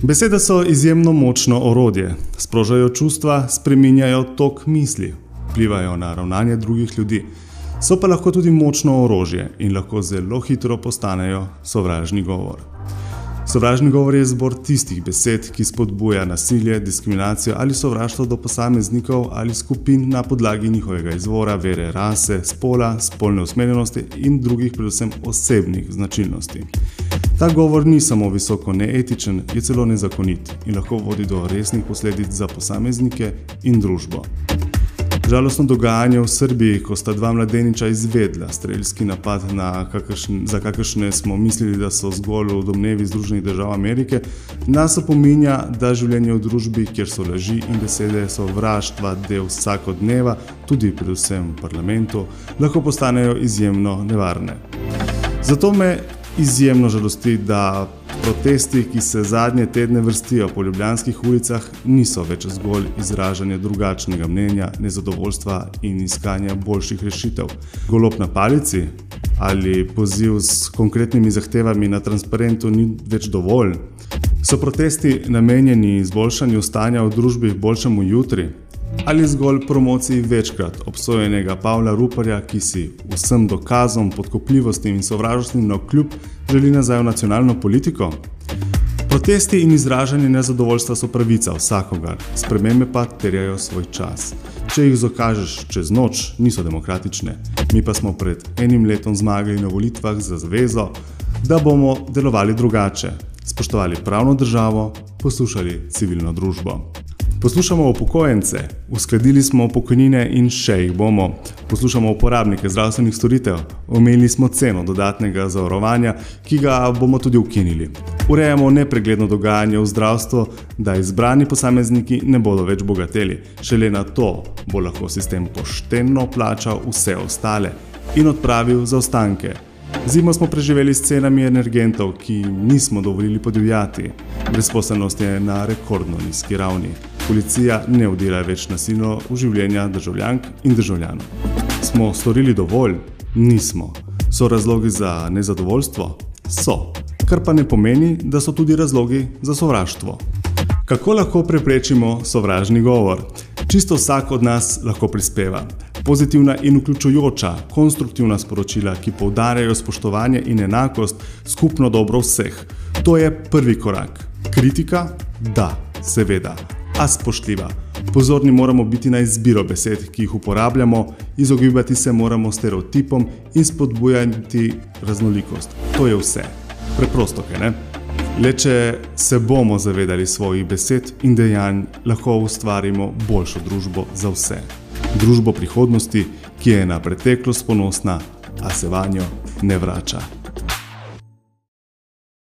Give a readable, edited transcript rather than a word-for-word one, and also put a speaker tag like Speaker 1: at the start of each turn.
Speaker 1: Besede so izjemno močno orodje. Sprožajo čustva, spreminjajo tok misli, vplivajo na ravnanje drugih ljudi. So pa lahko tudi močno orožje in lahko zelo hitro postanejo sovražni govor. Sovražni govor je zbor tistih besed, ki spodbuja nasilje, diskriminacijo ali sovraštvo do posameznikov ali skupin na podlagi njihovega izvora, vere, rase, spola, spolne usmerjenosti in drugih predvsem osebnih značilnosti. Ta govor ni samo visoko neetičen, je celo nezakonit in lahko vodi do resnih posledic za posameznike in družbo. Žalostno dogajanje v Srbiji, ko sta dva mladeniča izvedla strelski napad, za kakršne smo mislili, da so zgolj v domnevi Združenih držav Amerike, nas opominja, da življenje v družbi, kjer so laži in besede sovraštva del vsakodneva, tudi predvsem v parlamentu, lahko postanejo izjemno nevarne. Zato me izjemno žalosti, da protesti, ki se zadnje tedne vrstijo po ljubljanskih ulicah, niso več zgolj izražanje drugačnega mnenja, nezadovoljstva in iskanja boljših rešitev. Golob na palici ali poziv s konkretnimi zahtevami na transparentu ni več dovolj. So protesti namenjeni izboljšanju stanja v družbi k boljšemu jutri? Ali zgolj promociji večkrat obsojenega Pavla Ruparja, ki si vsem dokazom, podkopljivostim in sovražnostim navkljub želi nazaj v nacionalno politiko? Protesti in izražanje nezadovoljstva so pravica vsakogar, spremembe pa terjajo svoj čas. Če jih zakažeš čez noč, niso demokratične. Mi pa smo pred enim letom zmagali na volitvah za zavezo, da bomo delovali drugače, spoštovali pravno državo, poslušali civilno družbo. Poslušamo upokojence, uskladili smo pokojnine in še jih bomo. Poslušamo uporabnike zdravstvenih storitev, omejili smo ceno dodatnega zavarovanja, ki ga bomo tudi ukinili. Urejamo nepregledno dogajanje v zdravstvu, da izbrani posamezniki ne bodo več bogateli. Šele na to bo lahko sistem pošteno plačal vse ostale in odpravil zaostanke. Zimo smo preživeli s cenami energentov, ki nismo dovolili podivjati. Brezposelnost je na rekordno nizki ravni. Policija ne vdira več nasilno v življenja državljank in državljanov. Smo storili dovolj? Nismo. So razlogi za nezadovoljstvo? So. Kar pa ne pomeni, da so tudi razlogi za sovraštvo. Kako lahko preprečimo sovražni govor? Čisto vsak od nas lahko prispeva. Pozitivna in vključujoča, konstruktivna sporočila, ki poudarjajo spoštovanje in enakost, skupno dobro vseh. To je prvi korak. Kritika? Da, seveda. A spoštljiva. Pozorni moramo biti na izbiro besed, ki jih uporabljamo, izogibati se moramo stereotipom in spodbujati raznolikost. To je vse. Preprosto, kaj ne? Le če se bomo zavedali svojih besed in dejanj, lahko ustvarimo boljšo družbo za vse. Družbo prihodnosti, ki je na preteklost ponosna, a se vanjo ne vrača.